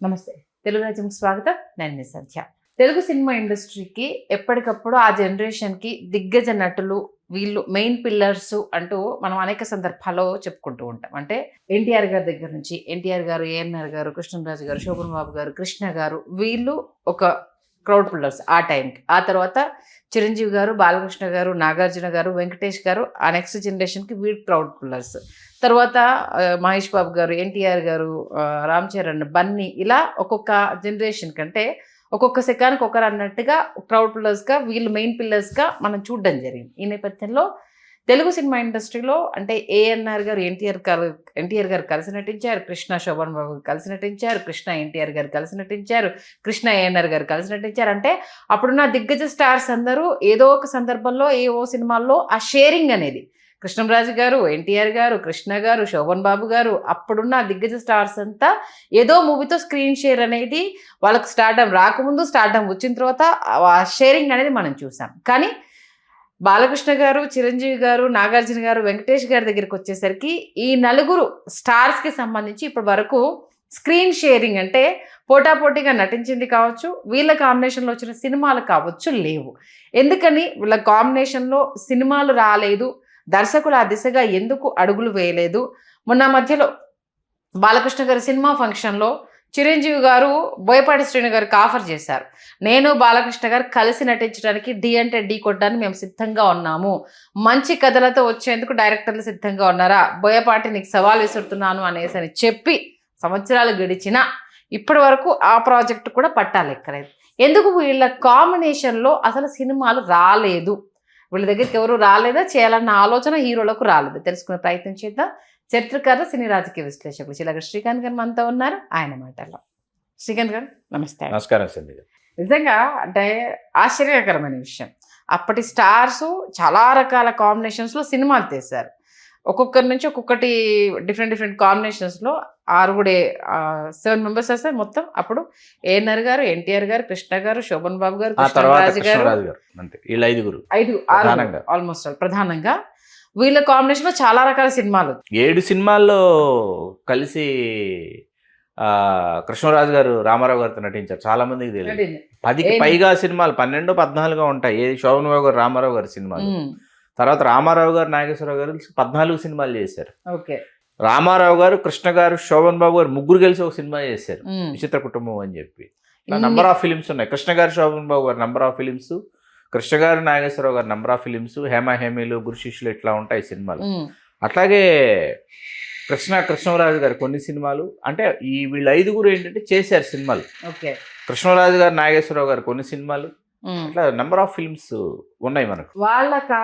నమస్తే. తెలుగు రాజ్యంకి స్వాగతం. నేను మీ సంధ్య. తెలుగు సినిమా ఇండస్ట్రీకి ఎప్పటికప్పుడు ఆ జనరేషన్‌కి దిగ్గజ నటులు వీళ్ళు మెయిన్ పిల్లర్స్ అంటూ మనం అనేక సందర్భాల్లో చెప్పుకుంటూ ఉంటాం. అంటే ఎన్టీఆర్ గారి దగ్గర నుంచి ఎన్టీఆర్ గారు, ఏఎన్ఆర్ గారు, కృష్ణంరాజు గారు, శోభన్ బాబు గారు, కృష్ణ గారు వీళ్ళు ఒక క్రౌడ్ పుల్లర్స్ ఆ టైంకి. ఆ తర్వాత చిరంజీవి గారు, బాలకృష్ణ గారు, నాగార్జున గారు, వెంకటేష్ గారు ఆ నెక్స్ట్ జనరేషన్‌కి వీళ్ళు క్రౌడ్ పుల్లర్స్. తర్వాత మహేష్ బాబు గారు, ఎన్టీఆర్ గారు, రామ్ చరణ్, బన్నీ ఇలా ఒక్కొక్క జనరేషన్ కంటే ఒక్కొక్క సెకానికి ఒకరు అన్నట్టుగా క్రౌడ్ పుల్లర్స్‌గా వీళ్ళు మెయిన్ పిల్లర్స్‌గా మనం చూడడం జరిగింది. ఈ నేపథ్యంలో తెలుగు సినిమా ఇండస్ట్రీలో అంటే ఏఎన్ఆర్ గారు, ఎన్టీఆర్ గారు కలిసి నటించారు. కృష్ణ శోభన్ బాబు కలిసి నటించారు. కృష్ణ ఎన్టీఆర్ గారు కలిసి నటించారు. కృష్ణ ఏఎన్ఆర్ గారు కలిసి నటించారు. అంటే అప్పుడున్న దిగ్గజ స్టార్స్ అందరూ ఏదో ఒక సందర్భంలో ఏవో సినిమాల్లో ఆ షేరింగ్ అనేది కృష్ణంరాజు గారు, ఎన్టీఆర్ గారు, కృష్ణ గారు, శోభన్ బాబు గారు అప్పుడున్న దిగ్గజ స్టార్స్ అంతా ఏదో మూవీతో స్క్రీన్ షేర్ అనేది వాళ్ళకి స్టార్డమ్ రాకముందు, స్టార్డమ్ వచ్చిన తర్వాత ఆ షేరింగ్ అనేది మనం చూసాం. కానీ బాలకృష్ణ గారు, చిరంజీవి గారు, నాగార్జున గారు, వెంకటేష్ గారి దగ్గరికి వచ్చేసరికి ఈ నలుగురు స్టార్స్కి సంబంధించి ఇప్పటి వరకు స్క్రీన్ షేరింగ్ అంటే పోటాపోటీగా నటించింది కావచ్చు, వీళ్ళ కాంబినేషన్లో వచ్చిన సినిమాలు కావచ్చు లేవు. ఎందుకని వీళ్ళ కాంబినేషన్లో సినిమాలు రాలేదు, దర్శకులు ఆ దిశగా ఎందుకు అడుగులు వేయలేదు? మొన్న మధ్యలో బాలకృష్ణ గారి సినిమా ఫంక్షన్లో చిరంజీవి గారు బోయపాటి శ్రీను గారికి ఆఫర్ చేశారు. నేను బాలకృష్ణ గారు కలిసి నటించడానికి డి అంటే డి కొట్టడానికి మేము సిద్ధంగా ఉన్నాము, మంచి కథలతో వచ్చేందుకు డైరెక్టర్లు సిద్ధంగా ఉన్నారా, బోయపాటి నీకు సవాల్ విసురుతున్నాను అనేసి అని చెప్పి సంవత్సరాలు గడిచినా ఇప్పటి వరకు ఆ ప్రాజెక్టు కూడా పట్టాలెక్కలేదు. ఎందుకు వీళ్ళ కాంబినేషన్లో అసలు సినిమాలు రాలేదు? వీళ్ళ దగ్గరికి ఎవరు రాలేదా, చేయాలన్న ఆలోచన హీరోలకు రాలేదు? తెలుసుకునే ప్రయత్నం చేద్దాం. చరిత్రకారులు, సినీ రాజకీయ విశ్లేషకులు చిలక శ్రీకాంత్ గారు మనతో ఉన్నారు. ఆయన మాటల్లో. శ్రీకాంత్ గారు నమస్తే. నమస్కారం సంధ్య. నిజంగా అంటే ఆశ్చర్యకరమైన విషయం, అప్పటి స్టార్స్ చాలా రకాల కాంబినేషన్స్లో సినిమాలు తీశారు. ఒక్కొక్కరి నుంచి ఒక్కొక్కటి డిఫరెంట్ కాంబినేషన్స్లో 7 మెంబర్స్ వస్తే మొత్తం అప్పుడు ఏఎన్ఆర్ గారు, ఎన్టీఆర్ గారు, కృష్ణ గారు, శోభన్ బాబు గారు, కృష్ణరాజు గారు, ఆల్మోస్ట్ ప్రధానంగా వీళ్ళ కాంబినేషన్ లో చాలా రకాల సినిమాలు 7 సినిమాల్లో కలిసి కృష్ణరాజు గారు రామారావు గారితో నటించారు. చాలా మందికి తెలియదు. 10కి పైగా సినిమాలు 12, 14 ఉంటాయి. ఏది శోభన్ బాబు గారు, రామారావు గారి సినిమాలు. తర్వాత రామారావు గారు, నాగేశ్వరరావు గారు 14 సినిమాలు చేశారు. ఓకే. రామారావు గారు, కృష్ణ గారు, శోభన్ బాబు గారు ముగ్గురు కలిసి ఒక సినిమా చేశారు, విచిత్ర కుటుంబం అని చెప్పి. నంబర్ ఆఫ్ ఫిలిమ్స్ ఉన్నాయి. కృష్ణ గారు, శోభన్ బాబు గారు నంబర్ ఆఫ్ ఫిలిమ్స్, కృష్ణ గారు, నాగేశ్వరరావు గారు నంబర్ ఆఫ్ ఫిలిమ్స్, హేమ హేమీలు, గురు శిష్యులు ఇట్లా ఉంటాయి సినిమాలు. అట్లాగే కృష్ణరాజు గారు కొన్ని సినిమాలు, అంటే వీళ్ళు 5 ఏంటంటే చేశారు సినిమాలు. కృష్ణరాజు గారు, నాగేశ్వరరావు గారు కొన్ని సినిమాలు, అట్లా నెంబర్ ఆఫ్ ఫిల్మ్స్ ఉన్నాయి మనకు. వాళ్ళకి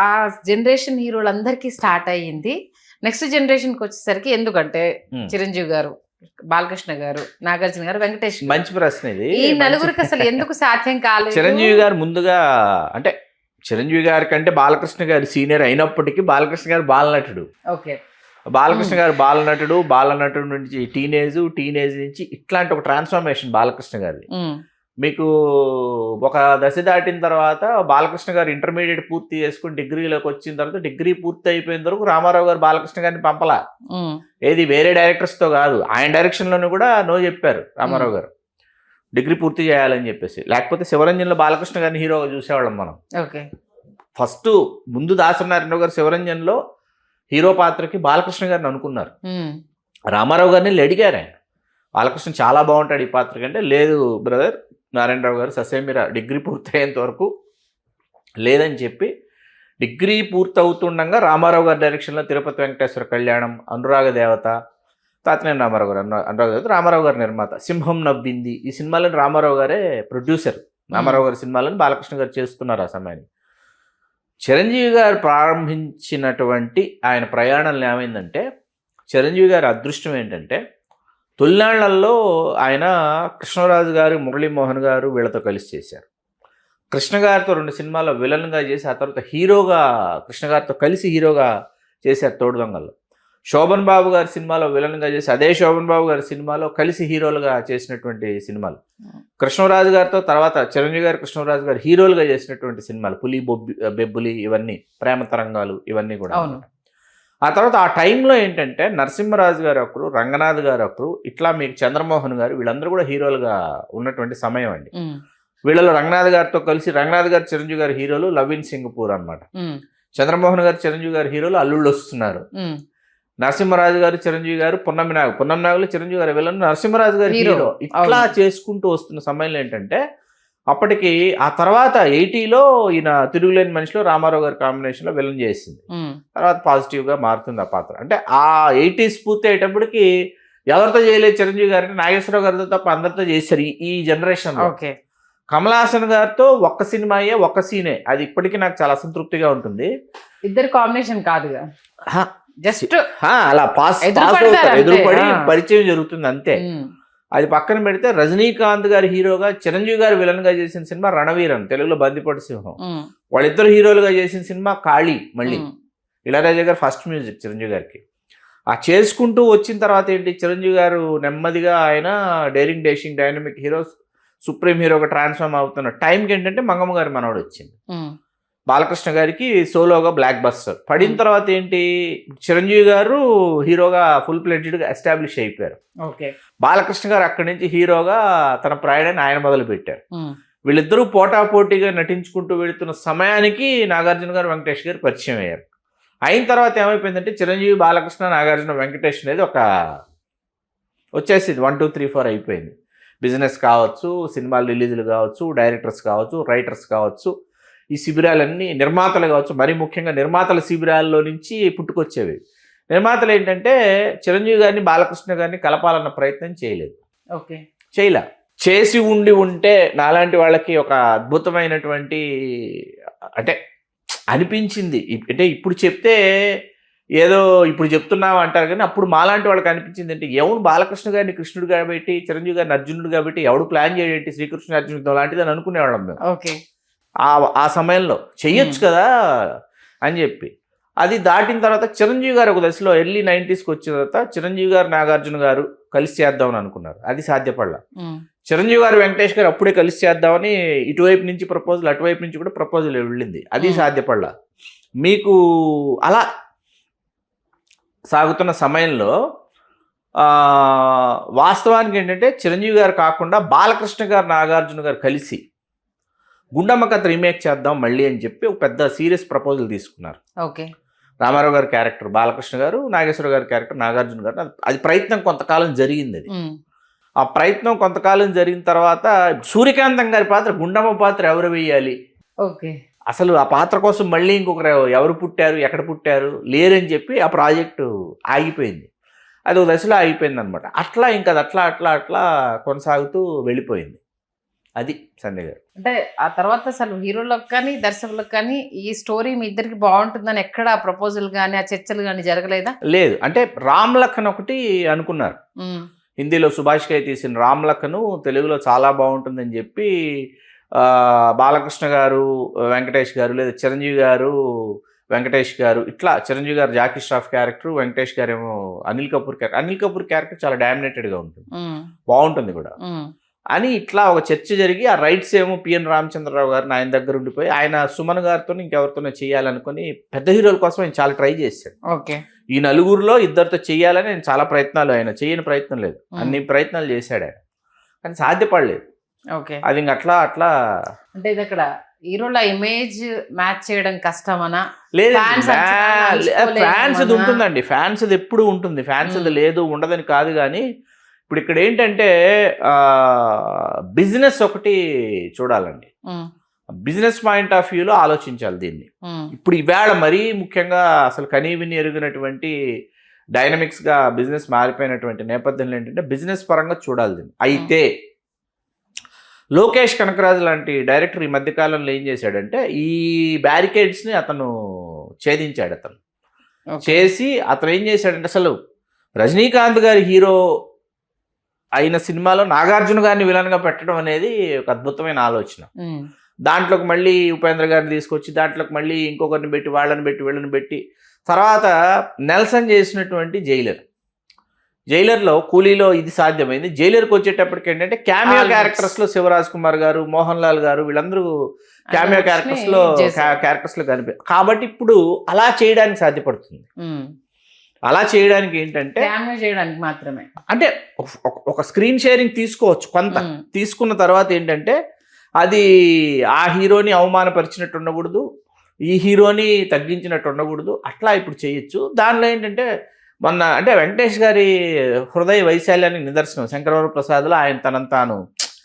ఆ జనరేషన్ హీరోలందరికీ స్టార్ట్ అయ్యింది. నెక్స్ట్ జనరేషన్కి వచ్చేసరికి ఎందుకంటే చిరంజీవి గారు, బాలకృష్ణ గారు, నాగార్జున గారు, వెంకటేష్. మంచి ప్రశ్న ఇది. ఈ నలుగురికి అసలు ఎందుకు సాధ్యం కాలేదు? చిరంజీవి గారు ముందుగా, అంటే చిరంజీవి గారి కంటే బాలకృష్ణ గారు సీనియర్ అయినప్పటికీ బాలకృష్ణ గారు బాలనటుడు. ఓకే. బాలకృష్ణ గారు బాలనటుడు నుంచి టీనేజ్ నుంచి ఇట్లాంటి ఒక ట్రాన్స్ఫర్మేషన్ బాలకృష్ణ గారిది. మీకు ఒక దశ దాటిన తర్వాత బాలకృష్ణ గారు ఇంటర్మీడియట్ పూర్తి చేసుకుని డిగ్రీలోకి వచ్చిన తర్వాత, డిగ్రీ పూర్తి అయిపోయిన వరకు రామారావు గారు బాలకృష్ణ గారిని పంపలా. ఏది వేరే డైరెక్టర్స్తో కాదు, ఆయన డైరెక్షన్లోనూ కూడా నో చెప్పారు రామారావు గారు, డిగ్రీ పూర్తి చేయాలని చెప్పేసి. లేకపోతే శివరంజన్లో బాలకృష్ణ గారిని హీరోగా చూసేవాళ్ళం మనం. ఫస్ట్ ముందు దాసనారాయణరావు గారు శివరంజన్లో హీరో పాత్రకి బాలకృష్ణ గారిని అనుకున్నారు. రామారావు గారిని అడిగారు ఆయన, బాలకృష్ణ చాలా బాగుంటాడు ఈ పాత్ర కంటే. లేదు బ్రదర్, నారాయణరావు గారు ససేమిరా డిగ్రీ పూర్తయ్యేంత వరకు లేదని చెప్పి, డిగ్రీ పూర్తవుతుండగా రామారావు గారి డైరెక్షన్లో తిరుపతి వెంకటేశ్వర కళ్యాణం, అనురాగ దేవత, తాతినేని రామారావు గారు, అనురాగ దేవత రామారావు గారి నిర్మాత, సింహం నవ్వింది, ఈ సినిమాలను రామారావు గారే ప్రొడ్యూసర్. రామారావు గారి సినిమాలను బాలకృష్ణ గారు చేస్తున్నారు ఆ సమయాన్ని. చిరంజీవి గారు ప్రారంభించినటువంటి ఆయన ప్రయాణంలో ఏమైందంటే, చిరంజీవి గారి అదృష్టం ఏంటంటే తొలినాళ్లలో ఆయన కృష్ణరాజు గారు, మురళీమోహన్ గారు వీళ్ళతో కలిసి చేశారు. కృష్ణ గారితో 2 సినిమాల్లో విలన్గా చేసి, ఆ తర్వాత హీరోగా కృష్ణ గారితో కలిసి హీరోగా చేశారు తోడు దొంగల్లో. శోభన్ బాబు గారి సినిమాలో విలన్గా చేసి, అదే శోభన్ బాబు గారి సినిమాలో కలిసి హీరోలుగా చేసినటువంటి సినిమాలు. కృష్ణరాజు గారితో తర్వాత చిరంజీవి గారు, కృష్ణరాజు గారు హీరోలుగా చేసినటువంటి సినిమాలు పులి, బెబ్బులి, ఇవన్నీ ప్రేమ తరంగాలు, ఇవన్నీ కూడా. ఆ తర్వాత ఆ టైంలో ఏంటంటే నరసింహరాజు గారు ఒకరు, రంగనాథ్ గారు ఒకరు, ఇట్లా మీకు చంద్రమోహన్ గారు వీళ్ళందరూ కూడా హీరోలుగా ఉన్నటువంటి సమయం అండి. వీళ్ళలో రంగనాథ్ గారితో కలిసి రంగనాథ్ గారు చిరంజీవి గారి హీరోలు లవ్ ఇన్ సింగపూర్ అనమాట. చంద్రమోహన్ గారు చిరంజీవి గారి హీరోలు అల్లుళ్ళు వస్తున్నారు. నరసింహరాజు గారు చిరంజీవి గారు పున్నం నాగులు చిరంజీవి గారి విలన్, నరసింహరాజు గారి హీరో. ఇట్లా చేసుకుంటూ వస్తున్న సమయంలో ఏంటంటే అప్పటికి ఆ తర్వాత 80లో ఈయన తిరుగులేని మనిషిలో రామారావు గారి కాంబినేషన్ లో విలన్ చేసింది. తర్వాత పాజిటివ్ గా మారుతుంది ఆ పాత్ర. అంటే ఆ 80s పూర్తి అయ్యేటప్పటికి ఎవరితో చేయలేదు చిరంజీవి గారిని, నాగేశ్వరరావు గారితో తప్ప అందరితో చేశారు ఈ జనరేషన్ లో. కమల్ హాసన్ గారితో ఒక్క సినిమాయే, ఒక్క సీనే, అది ఇప్పటికీ నాకు చాలా అసంతృప్తిగా ఉంటుంది. ఇద్దరు కాంబినేషన్ కాదుగా, జస్ట్ అలా ఎదురుపడి పరిచయం జరుగుతుంది అంతే. అది పక్కన పెడితే రజనీకాంత్ గారి హీరోగా చిరంజీవి గారు విలన్ గా చేసిన సినిమా రణవీరన్, తెలుగులో బందిపోటు సింహం. వాళ్ళిద్దరు హీరోలుగా చేసిన సినిమా కాళీ. మళ్ళీ ఇళయరాజా గారు ఫస్ట్ మ్యూజిక్ చిరంజీవి గారికి. ఆ చేసుకుంటూ వచ్చిన తర్వాత ఏంటి, చిరంజీవి గారు నెమ్మదిగా ఆయన daring dashing dynamic hero, supreme హీరోగా ట్రాన్స్ఫార్మ్ అవుతున్న టైంకి ఏంటంటే మంగమ్మ గారి మనవడు వచ్చింది. బాలకృష్ణ గారికి సోలోగా బ్లాక్ బస్టర్ పడిన తర్వాత ఏంటి, చిరంజీవి గారు హీరోగా ఫుల్ ప్లెడ్జ్డ్గా ఎస్టాబ్లిష్ అయిపోయారు. బాలకృష్ణ గారు అక్కడి నుంచి హీరోగా తన ప్రయాణాన్ని ఆయన మొదలు పెట్టారు. వీళ్ళిద్దరూ పోటాపోటీగా నటించుకుంటూ వెళుతున్న సమయానికి నాగార్జున గారు, వెంకటేష్ గారు పరిచయం అయ్యారు. అయిన తర్వాత ఏమైపోయిందంటే చిరంజీవి, బాలకృష్ణ, నాగార్జున, వెంకటేష్ అనేది ఒక వచ్చేసింది. 1 2 3 4 అయిపోయింది. బిజినెస్ కావచ్చు, సినిమాలు రిలీజులు కావచ్చు, డైరెక్టర్స్ కావచ్చు, రైటర్స్ కావచ్చు, ఈ శిబిరాలన్నీ నిర్మాతలు కావచ్చు, మరీ ముఖ్యంగా నిర్మాతల శిబిరాల్లో నుంచి పుట్టుకొచ్చేవి. నిర్మాతలు ఏంటంటే చిరంజీవి గారిని, బాలకృష్ణ గారిని కలపాలన్న ప్రయత్నం చేయలేదు. చేయలే. చేసి ఉంటే నాలాంటి వాళ్ళకి ఒక అద్భుతమైనటువంటి అంటే అనిపించింది. అంటే ఇప్పుడు చెప్తే ఏదో ఇప్పుడు చెప్తున్నావు అంటారు కానీ అప్పుడు మాలాంటి వాళ్ళకి అనిపించింది అంటే, ఎవడు బాలకృష్ణ గారిని కృష్ణుడు కాబట్టి, చిరంజీవి గారిని అర్జునుడు కాబట్టి ఎవడు ప్లాన్ చేయడేంటి శ్రీకృష్ణ అర్జునుడు లాంటిది అని అనుకునేవాళ్ళం మేము. ఆ సమయంలో చెయ్యొచ్చు కదా అని చెప్పి. అది దాటిన తర్వాత చిరంజీవి గారు ఒక దశలో ఎర్లీ 90sకి వచ్చిన తర్వాత చిరంజీవి గారు, నాగార్జున గారు కలిసి చేద్దామని అనుకున్నారు. అది సాధ్యపడలా. చిరంజీవి గారు, వెంకటేష్ గారు అప్పుడే కలిసి చేద్దామని ఇటువైపు నుంచి ప్రపోజల్, అటువైపు నుంచి కూడా ప్రపోజల్ వెళ్ళింది. అది సాధ్యపడలా. మీకు అలా సాగుతున్న సమయంలో వాస్తవానికి ఏంటంటే చిరంజీవి గారు కాకుండా బాలకృష్ణ గారు, నాగార్జున గారు కలిసి గుండమ్మ కథ రీమేక్ చేద్దాం మళ్ళీ అని చెప్పి ఒక పెద్ద సీరియస్ ప్రపోజల్ తీసుకున్నారు. రామారావు గారి క్యారెక్టర్ బాలకృష్ణ గారు, నాగేశ్వర గారి క్యారెక్టర్ నాగార్జున గారు. అది ప్రయత్నం కొంతకాలం జరిగింది. అది ఆ ప్రయత్నం కొంతకాలం జరిగిన తర్వాత సూర్యకాంతం గారి పాత్ర, గుండమ్మ పాత్ర ఎవరు వేయాలి, అసలు ఆ పాత్ర కోసం మళ్ళీ ఇంకొకరు ఎవరు పుట్టారు, ఎక్కడ పుట్టారు లేరని చెప్పి ఆ ప్రాజెక్టు ఆగిపోయింది. అది ఒక దశలో ఆగిపోయింది అనమాట. అట్లా ఇంకా అది అట్లా అట్లా అట్లా కొనసాగుతూ వెళ్ళిపోయింది. అది సంజయ్ గారు. అంటే ఆ తర్వాత అసలు హీరోలకు కానీ దర్శకులకు కానీ ఈ స్టోరీ మీ ఇద్దరికి బాగుంటుందని ఎక్కడ ప్రపోజల్ కానీ ఆ చర్చలు కానీ జరగలేదా? లేదు. అంటే రామ్ లఖన్ ఒకటి అనుకున్నారు. హిందీలో సుభాష్ కై తీసిన రామ్ లఖన్ తెలుగులో చాలా బాగుంటుందని చెప్పి బాలకృష్ణ గారు, వెంకటేష్ గారు, లేదా చిరంజీవి గారు, వెంకటేష్ గారు, ఇట్లా చిరంజీవి గారు జాకీ ష్రాఫ్ క్యారెక్టర్, వెంకటేష్ గారు ఏమో అనిల్ కపూర్ క్యారెక్టర్. అనిల్ కపూర్ క్యారెక్టర్ చాలా డామినేటెడ్గా ఉంటుంది, బాగుంటుంది కూడా అని ఇట్లా ఒక చర్చ జరిగి ఆ రైట్స్ ఏమో పిఎన్ రామచంద్రరావు గారిని ఆయన దగ్గర ఉండిపోయి ఆయన సుమన్ గారితో ఇంకెవరితోనో చేయాలనుకుని పెద్ద హీరోల కోసం ఆయన చాలా ట్రై చేశాడు. ఈ నలుగురిలో ఇద్దరితో చేయాలని ఆయన చాలా ప్రయత్నాలు, ఆయన చేయని ప్రయత్నం లేదు, అన్ని ప్రయత్నాలు చేశాడు ఆయన, కానీ సాధ్యపడలేదు. అది ఇంక అట్లా అట్లా అంటే ఇది అక్కడ హీరోల ఇమేజ్ మ్యాచ్ చేయడం కష్టమనా? లేదు, ఫ్యాన్స్ అది ఉంటుందండి, ఫ్యాన్స్ అది ఎప్పుడు ఉంటుంది, ఫ్యాన్స్ అది లేదు ఉండదని కాదు. కానీ ఇప్పుడు ఇక్కడ ఏంటంటే బిజినెస్ ఒకటి చూడాలండి, బిజినెస్ పాయింట్ ఆఫ్ వ్యూలో ఆలోచించాలి దీన్ని. ఇప్పుడు ఈవేళ మరీ ముఖ్యంగా అసలు కనీవిని ఎరిగినటువంటి డైనమిక్స్గా బిజినెస్ మారిపోయినటువంటి నేపథ్యంలో ఏంటంటే బిజినెస్ పరంగా చూడాలి దీన్ని. అయితే లోకేష్ కనకరాజు లాంటి డైరెక్టర్ ఈ మధ్యకాలంలో ఏం చేశాడంటే ఈ బ్యారికేడ్స్ని అతను ఛేదించాడు. అతను చేసి అతను ఏం చేశాడంటే అసలు రజనీకాంత్ గారి హీరో అయిన సినిమాలో నాగార్జున గారిని విలన్గా పెట్టడం అనేది ఒక అద్భుతమైన ఆలోచన. దాంట్లోకి మళ్ళీ ఉపేంద్ర గారిని తీసుకొచ్చి దాంట్లోకి మళ్ళీ ఇంకొకరిని పెట్టి వాళ్ళని పెట్టి వీళ్ళని పెట్టి తర్వాత నెల్సన్ చేసినటువంటి జైలర్లో కూలీలో ఇది సాధ్యమైంది. జైలర్కి వచ్చేటప్పటికి ఏంటంటే క్యామియో క్యారెక్టర్స్లో శివరాజ్ కుమార్ గారు, మోహన్ లాల్ గారు వీళ్ళందరూ క్యామియో క్యారెక్టర్స్లో కనిపి కాబట్టి ఇప్పుడు అలా చేయడానికి సాధ్యపడుతుంది. అలా చేయడానికి ఏంటంటే డ్యామేజ్ చేయడానికి మాత్రమే. అంటే ఒక స్క్రీన్ షేరింగ్ తీసుకోవచ్చు కొంత. తీసుకున్న తర్వాత ఏంటంటే అది ఆ హీరోని అవమానపరిచినట్టు ఉండకూడదు, ఈ హీరోని తగ్గించినట్టు ఉండకూడదు, అట్లా ఇప్పుడు చేయొచ్చు. దానిలో ఏంటంటే మొన్న అంటే వెంకటేష్ గారి హృదయ వైశాల్యానికి నిదర్శనం శంకరవర ప్రసాద్లో ఆయన తనను తాను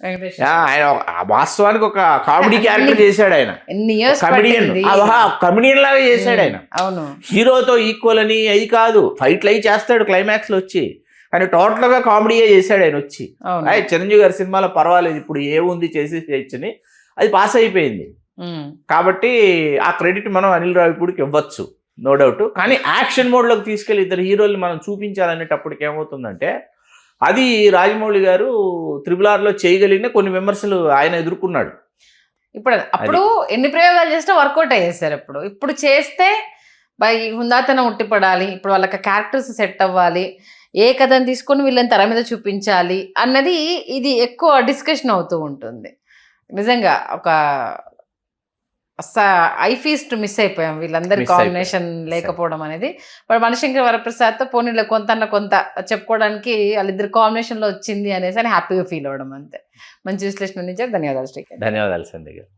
ఆయన వాస్తవానికి ఒక కామెడీ క్యారెక్టర్ చేశాడు. ఆయన కమెడియన్ లాగా చేశాడు. ఆయన అవును హీరోతో ఈక్వల్ అని అది కాదు, ఫైట్లు అయి చేస్తాడు క్లైమాక్స్ లో వచ్చి, కానీ టోటల్ గా కామెడీయే చేశాడు ఆయన వచ్చి. చిరంజీవి గారి సినిమాలో పర్వాలేదు ఇప్పుడు ఏముంది చేసి చేయొచ్చని అది పాస్ అయిపోయింది. కాబట్టి ఆ క్రెడిట్ మనం అనిల్ రావిపూడికి ఇవ్వచ్చు, నో డౌట్. కానీ యాక్షన్ మోడ్లోకి తీసుకెళ్ళి ఇద్దరు హీరోల్ని మనం చూపించాలనేటప్పటికి ఏమవుతుందంటే అది రాజమౌళి గారు RRRలో చేయగలిగిన కొన్ని విమర్శలు ఆయన ఎదుర్కొన్నాడు. అప్పుడు ఎన్ని ప్రయోగాలు చేసినా వర్కౌట్ అయ్యేసారు. ఇప్పుడు చేస్తే హుందాతనం ఉట్టిపడాలి, ఇప్పుడు వాళ్ళకి క్యారెక్టర్స్ సెట్ అవ్వాలి, ఏ కథను తీసుకొని వీళ్ళని తెర మీద చూపించాలి అన్నది ఇది ఎక్కువ డిస్కషన్ అవుతూ ఉంటుంది. నిజంగా ఒక ఐ ఫీస్ట్ మిస్ అయిపోయాం వీళ్ళందరి కాంబినేషన్ లేకపోవడం అనేది. బట్ మణిశంకర్ వరప్రసాద్తో పోనీలో కొంత చెప్పుకోవడానికి వాళ్ళిద్దరు కాంబినేషన్లో వచ్చింది అనేసి అని హ్యాపీగా ఫీల్ అవ్వడం అంతే. మంచి విశ్లేషణ నుంచి ధన్యవాదాలు శ్రీకాంత్. ధన్యవాదాలు సంధ్య గారు.